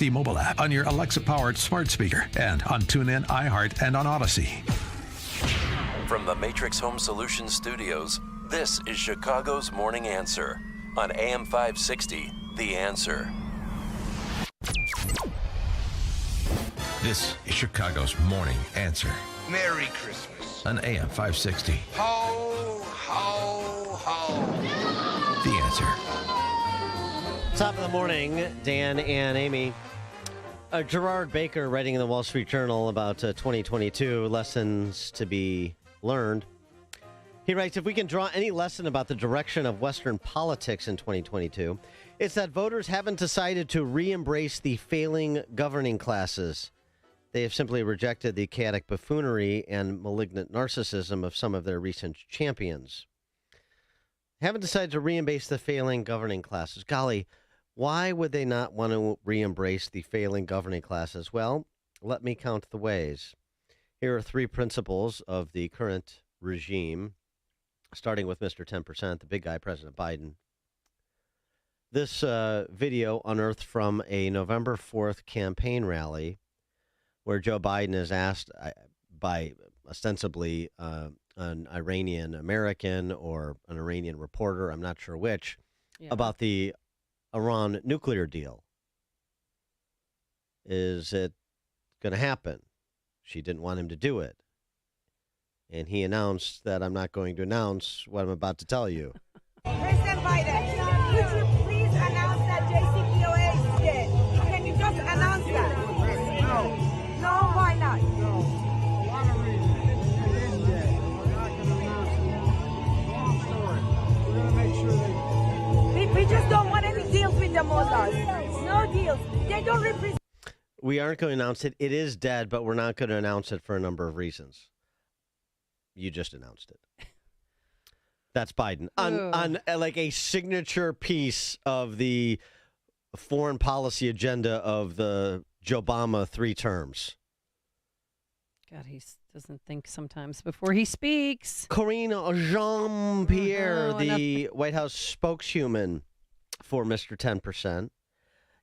The mobile app on your Alexa-powered smart speaker and on TuneIn, iHeart, and on Odyssey. From the Matrix Home Solutions studios, this is Chicago's Morning Answer on AM 560, The Answer. This is Chicago's Morning Answer Merry Christmas. on AM 560. Ho, ho, ho. The Answer. Top of the morning, Dan and Amy. Gerard Baker writing in the Wall Street Journal about 2022 lessons to be learned. He writes, if we can draw any lesson about the direction of Western politics in 2022, it's that voters haven't decided to re-embrace the failing governing classes. They have simply rejected the chaotic buffoonery and malignant narcissism of some of their recent champions. Haven't decided to re-embrace the failing governing classes. Golly, why would they not want to re-embrace the failing governing classes? Well, let me count the ways. Here are three principles of the current regime, starting with Mr. 10%, the big guy, President Biden. This video unearthed from a November 4th campaign rally where Joe Biden is asked by ostensibly an Iranian American or an Iranian reporter, I'm not sure which, about the Iran nuclear deal. Is it going to happen? She didn't want him to do it. And he announced that I'm not going to announce what I'm about to tell you. President Biden, would you please announce that JCPOA is dead? Can you just announce that? No. No, why not? No. A lot of reasons. It is dead. We're not going to announce it. Long story. We're going to make sure We just don't want any deals with the Mullahs. No deals. They don't represent. We aren't going to announce it. It is dead, but we're not going to announce it for a number of reasons. You just announced it. That's Biden. On like a signature piece of the foreign policy agenda of the Joe Obama 3 terms. God, he doesn't think sometimes before he speaks. Corinne Jean-Pierre, Oh, the White House spokeswoman for Mr. 10%,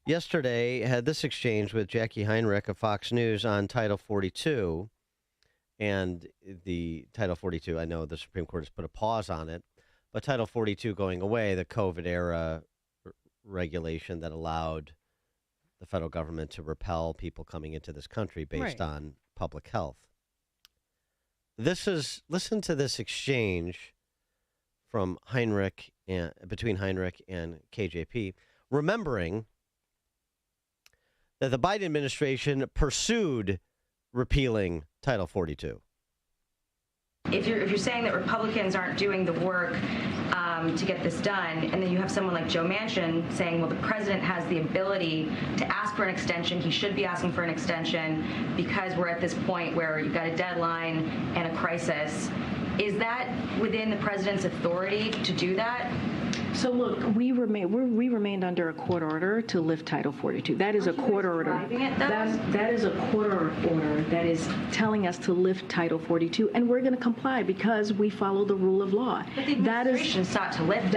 yesterday had this exchange with Jackie Heinrich of Fox News on Title 42. And the Title 42, I know the Supreme Court has put a pause on it, but Title 42 going away, the COVID-era regulation that allowed the federal government to repel people coming into this country based on public health. Listen to this exchange from between Heinrich and KJP, remembering that the Biden administration pursued repealing Title 42. If you're saying that Republicans aren't doing the work to get this done, and then you have someone like Joe Manchin saying, well, the president has the ability to ask for an extension, he should be asking for an extension because we're at this point where you've got a deadline and a crisis. Is that within the president's authority to do that? So look, we remained under a court order to lift Title 42. That is a court order. That is a court order that is telling us to lift Title 42, and we're going to comply because we follow the rule of law. But the administration sought to lift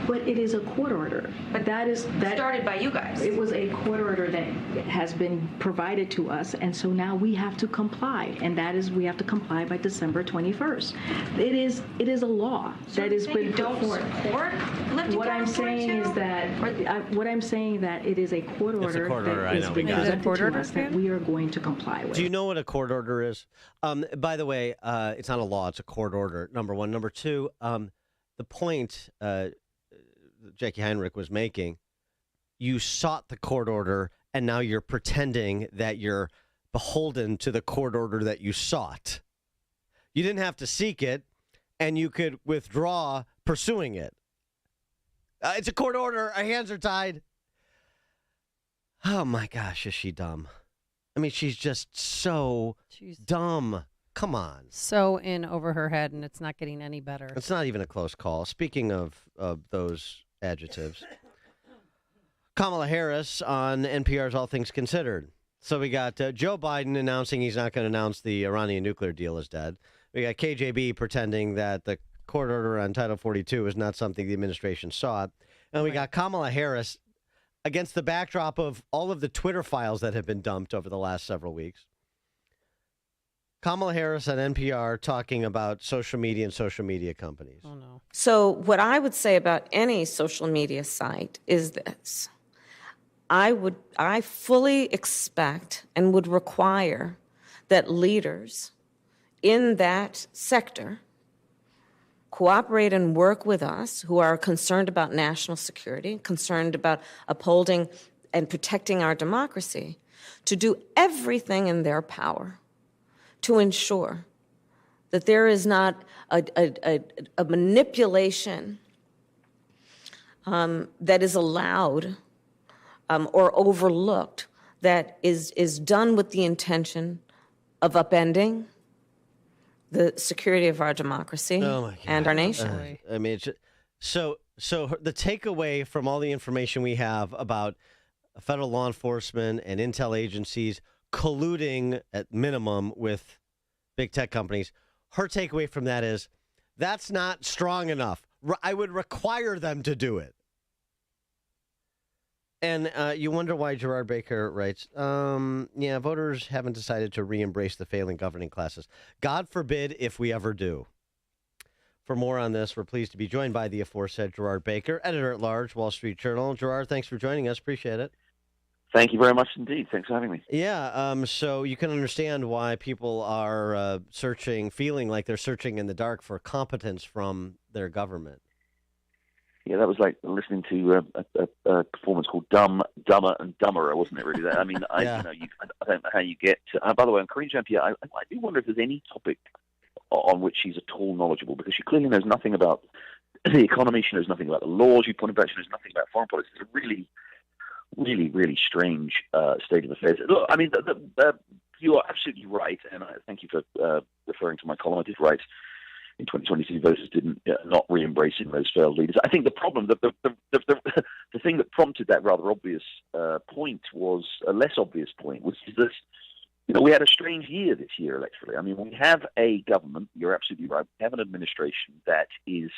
but it is a court order. But that started by you guys. It was a court order that has been provided to us, and so now we have to comply, and we have to comply by December 21st. It is a law that has been put forth. What I'm saying is that it is a court order that has been presented to us that we are going to comply with. Do you know what a court order is? By the way, it's not a law; it's a court order. Number one. Number two. The point Jackie Heinrich was making: you sought the court order, and now you're pretending that you're beholden to the court order that you sought. You didn't have to seek it, and you could withdraw pursuing it. It's a court order. Our hands are tied. Oh, my gosh, is she dumb? I mean, she's just so dumb. Come on. So in over her head, and it's not getting any better. It's not even a close call. Speaking of those adjectives, Kamala Harris on NPR's All Things Considered. So we got Joe Biden announcing he's not going to announce the Iranian nuclear deal is dead. We got KJB pretending that the court order on Title 42 is not something the administration sought. And we got Kamala Harris against the backdrop of all of the Twitter files that have been dumped over the last several weeks. Kamala Harris on NPR talking about social media and social media companies. Oh, no. So what I would say about any social media site is this. I fully expect and would require that leaders in that sector cooperate and work with us who are concerned about national security, concerned about upholding and protecting our democracy, to do everything in their power to ensure that there is not a manipulation that is allowed or overlooked that is done with the intention of upending the security of our democracy and our nation. I mean, so the takeaway from all the information we have about federal law enforcement and intel agencies colluding at minimum with big tech companies, her takeaway from that is that's not strong enough. I would require them to do it. And you wonder why Gerard Baker writes, voters haven't decided to re-embrace the failing governing classes. God forbid if we ever do. For more on this, we're pleased to be joined by the aforesaid Gerard Baker, editor-at-large, Wall Street Journal. Gerard, thanks for joining us. Appreciate it. Thank you very much indeed. Thanks for having me. Yeah, so you can understand why people are feeling like they're searching in the dark for competence from their government. Yeah, that was like listening to a performance called Dumb, Dumber, and Dumberer, wasn't it? Really? I mean, I don't know how you get. By the way, on Karine Jean-Pierre, I do wonder if there's any topic on which she's at all knowledgeable, because she clearly knows nothing about the economy. She knows nothing about the laws. You pointed out she knows nothing about foreign policy. It's a really, really strange state of affairs. Look, I mean, you are absolutely right, and I thank you for referring to my column. I did write in 2022, voters didn't not re-embracing those failed leaders. I think the problem, the thing that prompted that rather obvious point was a less obvious point, which is that we had a strange year this year electorally. I mean, we have a government. You're absolutely right. We have an administration that is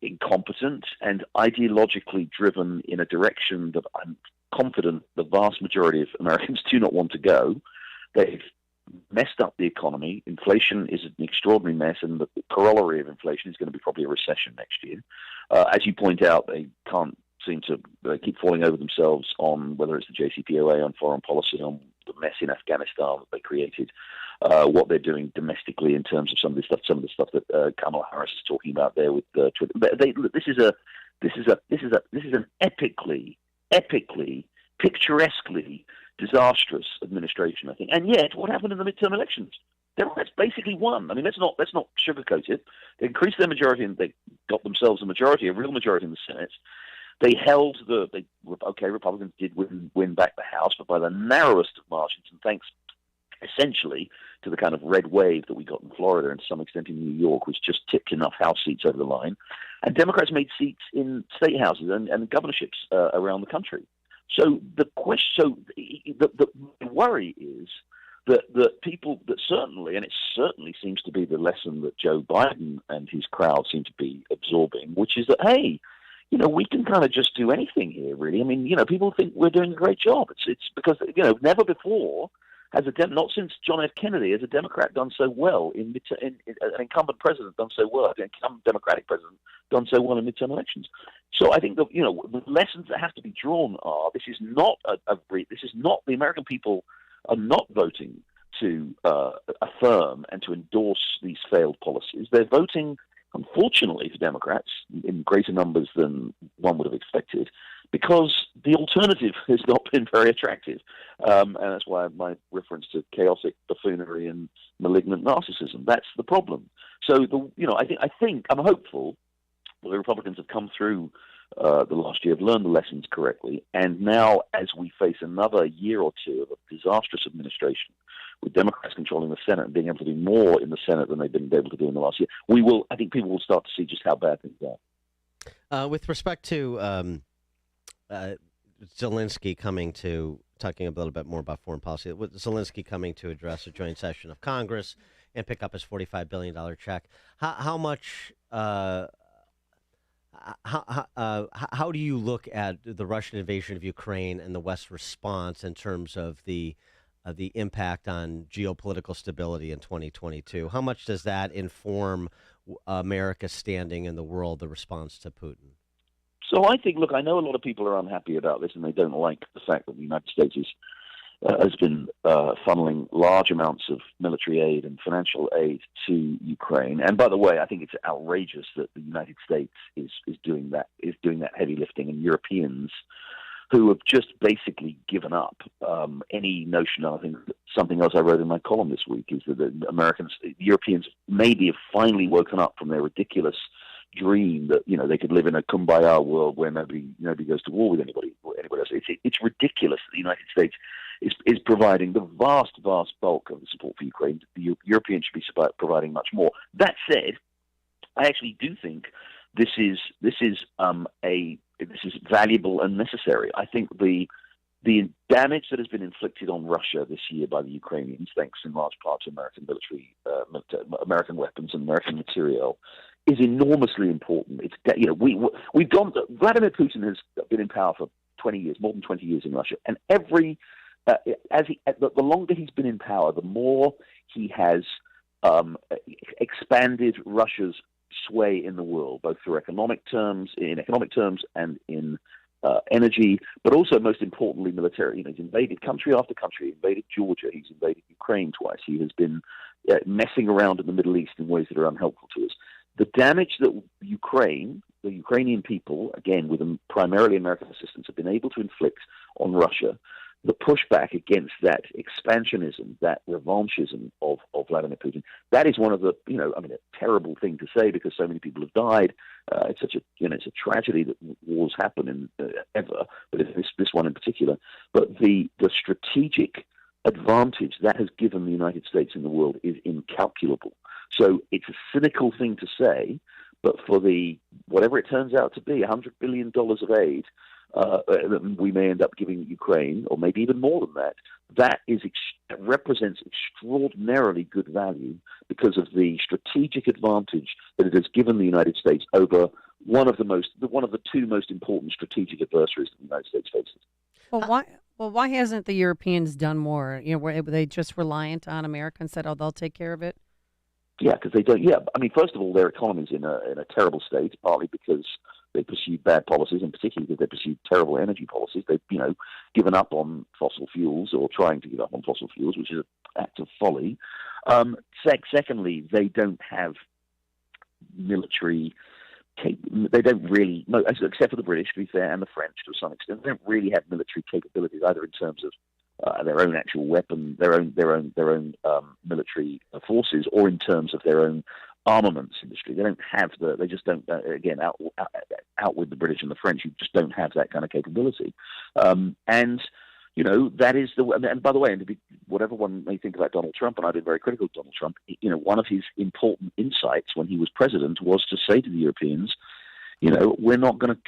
incompetent and ideologically driven in a direction that I'm confident the vast majority of Americans do not want to go. They've messed up the economy. Inflation is an extraordinary mess, and the corollary of inflation is going to be probably a recession next year. As you point out, they can't seem to keep falling over themselves on whether it's the JCPOA, on foreign policy, on the mess in Afghanistan that they created, what they're doing domestically in terms of some of the stuff that Kamala Harris is talking about there with Twitter. This is an epically, picturesquely disastrous administration, I think. And yet, what happened in the midterm elections? Democrats basically won. I mean, let's not sugarcoat it. They increased their majority, and they got themselves a real majority in the Senate. They held Republicans did win back the House, but by the narrowest of margins, and thanks essentially to the kind of red wave that we got in Florida and to some extent in New York, which just tipped enough House seats over the line. And Democrats made seats in state houses and governorships around the country. So the worry is that people that certainly, and it certainly seems to be the lesson that Joe Biden and his crowd seem to be absorbing, which is that, hey, we can kind of just do anything here, really. I mean, people think we're doing a great job. It's because, never before has not since John F. Kennedy has a Democrat done so well an incumbent president done so well, an incumbent Democratic president done so well in midterm elections. So I think that, the lessons that have to be drawn are this is not the American people are not voting to affirm and to endorse these failed policies. They're voting, unfortunately, for Democrats in greater numbers than one would have expected, because the alternative has not been very attractive. And that's why my reference to chaotic buffoonery and malignant narcissism. That's the problem. So, I think I'm hopeful that the Republicans have come through the last year, have learned the lessons correctly, and now, as we face another year or two of a disastrous administration, with Democrats controlling the Senate and being able to do more in the Senate than they've been able to do in the last year, I think people will start to see just how bad things are. With respect to Zelensky talking a little bit more about foreign policy, with Zelensky coming to address a joint session of Congress and pick up his $45 billion check, how much how do you look at the Russian invasion of Ukraine and the West's response in terms of the impact on geopolitical stability in 2022? How much does that inform America's standing in the world, the response to Putin? So I think, look, I know a lot of people are unhappy about this, and they don't like the fact that the United States has been funneling large amounts of military aid and financial aid to Ukraine. And by the way, I think it's outrageous that the United States is doing that heavy lifting, and Europeans who have just basically given up any notion. I think something else I wrote in my column this week is that the Europeans maybe have finally woken up from their ridiculous dream that they could live in a kumbaya world where nobody goes to war with anybody else. It's ridiculous that the United States is providing the vast bulk of the support for Ukraine. The Europeans should be providing much more. That said, I actually do think this is valuable and necessary. I think the damage that has been inflicted on Russia this year by the Ukrainians, thanks in large part to American American weapons and American material, is enormously important. It's we've gone. Vladimir Putin has been in power for 20 years, more than 20 years in Russia, and the longer he's been in power, the more he has expanded Russia's sway in the world, both through economic terms and in energy, but also most importantly militarily. He's invaded country after country. He invaded Georgia. He's invaded Ukraine twice. He has been messing around in the Middle East in ways that are unhelpful to us. The damage that the Ukrainian people, again with primarily American assistance, have been able to inflict on Russia, the pushback against that expansionism, that revanchism of Vladimir Putin, that is one of the, a terrible thing to say because so many people have died. It's such it's a tragedy that wars happen ever, but this one in particular. But the strategic advantage that has given the United States in the world is incalculable. So it's a cynical thing to say, but for whatever it turns out to be, $100 billion of aid that we may end up giving Ukraine, or maybe even more than that, that represents extraordinarily good value because of the strategic advantage that it has given the United States over one of the two most important strategic adversaries that the United States faces. Well, why hasn't the Europeans done more? Were they just reliant on America and said, "Oh, they'll take care of it"? Yeah, because they don't. Yeah, I mean, first of all, their economy's in a terrible state, partly because they pursued bad policies, and particularly because they pursued terrible energy policies. They've, given up on fossil fuels or trying to give up on fossil fuels, which is an act of folly. Secondly, they don't have military. They don't really, except for the British, to be fair, and the French to some extent. They don't really have military capabilities either in terms of their own actual weapon, their own military forces, or in terms of their own armaments industry. They don't have they just don't, again, out with the British and the French, you just don't have that kind of capability. That is and by the way, and to be, whatever one may think about Donald Trump, and I've been very critical of Donald Trump, one of his important insights when he was president was to say to the Europeans, we're not going to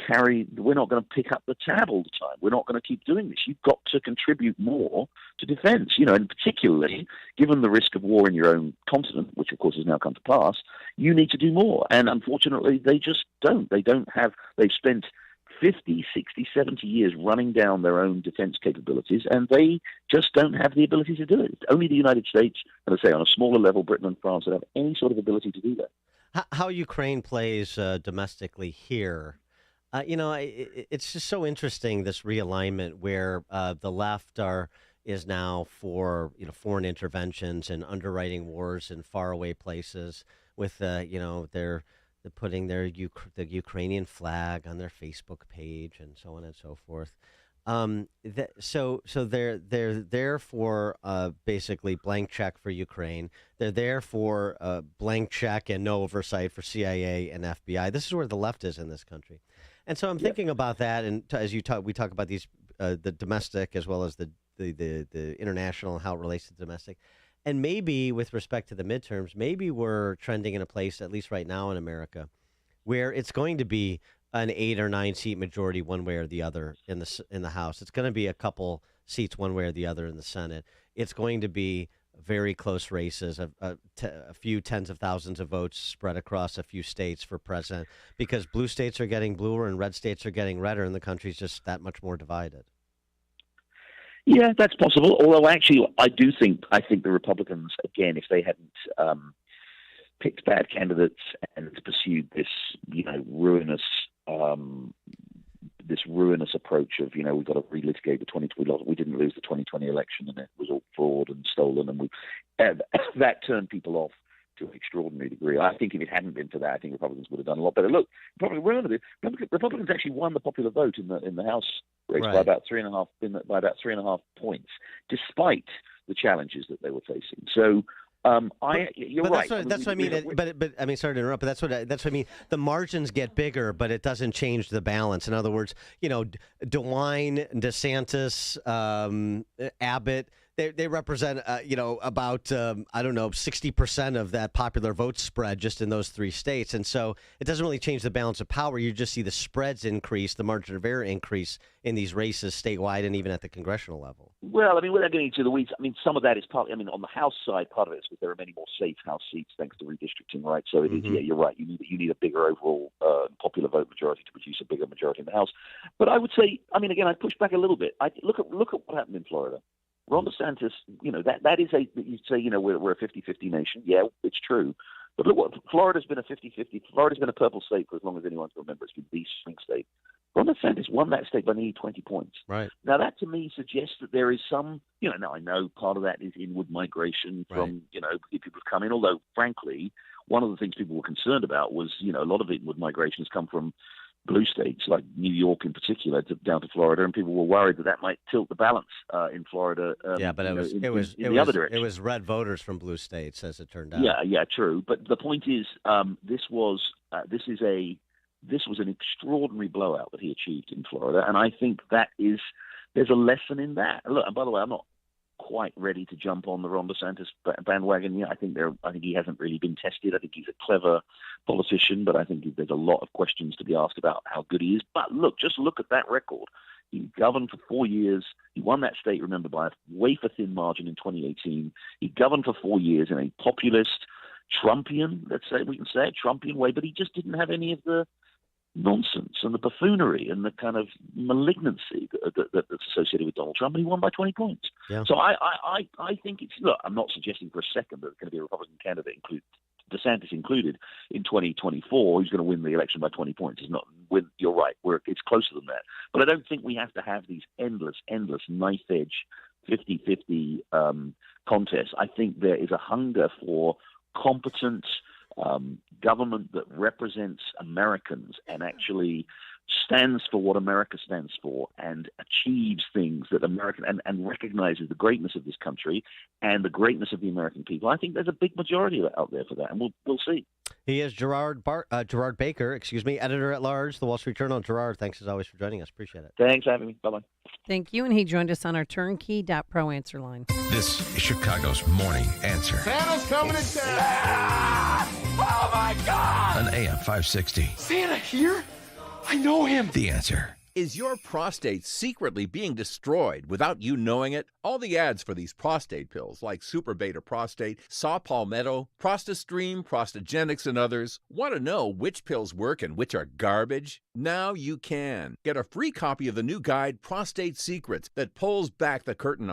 pick up the tab all the time. We're not going to keep doing this. You've got to contribute more to defense, and particularly given the risk of war in your own continent, which of course has now come to pass, you need to do more. And unfortunately, they just don't. They've spent 50, 60, 70 years running down their own defense capabilities, and they just don't have the ability to do it. Only the United States, and I say on a smaller level, Britain and France, that have any sort of ability to do that. How Ukraine plays domestically here, it's just so interesting, this realignment where the left is now for foreign interventions and underwriting wars in faraway places with they're putting the Ukrainian flag on their Facebook page and so on and so forth. So they're there for basically blank check for Ukraine. They're there for blank check and no oversight for CIA and FBI. This is where the left is in this country, and so I'm thinking about that. And as we talk about these the domestic as well as the international and how it relates to domestic, and maybe with respect to the midterms, maybe we're trending in a place, at least right now in America, where it's going to be an 8 or 9 seat majority one way or the other in the House. It's going to be a couple seats one way or the other in the Senate. It's going to be very close races, a few tens of thousands of votes spread across a few states for president, because blue states are getting bluer and red states are getting redder, and the country's just that much more divided. Yeah, that's possible. Although, actually, I think the Republicans, again, if they hadn't picked bad candidates and pursued this, ruinous approach of, we've got to relitigate the 2020. We didn't lose the 2020 election, and it was all fraud and stolen, and that turned people off to an extraordinary degree. I think if it hadn't been for that, I think Republicans would have done a lot better. Look, Republicans actually won the popular vote in the House race by about 3.5 points, despite the challenges that they were facing. So. You're right. That's what I mean. But I mean, sorry to interrupt. But that's what I mean. The margins get bigger, but it doesn't change the balance. In other words, DeWine, DeSantis, Abbott. They represent, about 60% of that popular vote spread just in those three states, and so it doesn't really change the balance of power. You just see the spreads increase, the margin of error increase in these races statewide and even at the congressional level. Well, I mean, without getting into the weeds, I mean, some of that is partly. I mean, on the House side, part of it is because there are many more safe House seats thanks to redistricting, right? So it is, you're right. You need a bigger overall popular vote majority to produce a bigger majority in the House. But I would say, I mean, again, I push back a little bit. Look at what happened in Florida. Ron DeSantis, that is you'd say, we're a 50-50 nation. Yeah, it's true. But look, Florida's been a 50-50. Florida's been a purple state for as long as anyone can remember. It's been the swing state. Ron DeSantis won that state by nearly 20 points. Right. Now, that to me suggests that there is some, now I know part of that is inward migration from, people have come in. Although, frankly, one of the things people were concerned about was, a lot of inward migration has come from blue states like New York in particular down to Florida, and people were worried that might tilt the balance in Florida. But it was the other direction. It was red voters from blue states, as it turned out. Yeah, true. But the point is, this was an extraordinary blowout that he achieved in Florida, and I think there's a lesson in that. Look, and by the way, I'm not quite ready to jump on the Ron DeSantis bandwagon. I think he hasn't really been tested. I think he's a clever politician, but I think there's a lot of questions to be asked about how good he is. But just look at that record. He governed for 4 years. He won that state, remember, by a wafer-thin margin in 2018. He governed for 4 years in a populist, Trumpian, Trumpian way, but he just didn't have any of the nonsense and the buffoonery and the kind of malignancy that's associated with Donald Trump, and he won by 20 points. Yeah. So I think I'm not suggesting for a second that there's going to be a Republican candidate, DeSantis included, in 2024 who's going to win the election by 20 points. You're right, it's closer than that. But I don't think we have to have these endless knife-edge 50-50 contests. I think there is a hunger for competent government that represents Americans and actually stands for what America stands for and achieves things that and recognizes the greatness of this country and the greatness of the American people. I think there's a big majority out there for that, and we'll see. He is Gerard Baker, editor-at-large, The Wall Street Journal. Gerard, thanks as always for joining us. Appreciate it. Thanks for having me. Bye-bye. Thank you, and he joined us on our Turnkey.pro answer line. This is Chicago's Morning Answer. Santa's coming to town. Oh, my God. On AM 560. Santa here? I know him. The Answer. Is your prostate secretly being destroyed without you knowing it? All the ads for these prostate pills like Super Beta Prostate, Saw Palmetto, ProstaStream, Prostagenics, and others want to know which pills work and which are garbage? Now you can. Get a free copy of the new guide, Prostate Secrets, that pulls back the curtain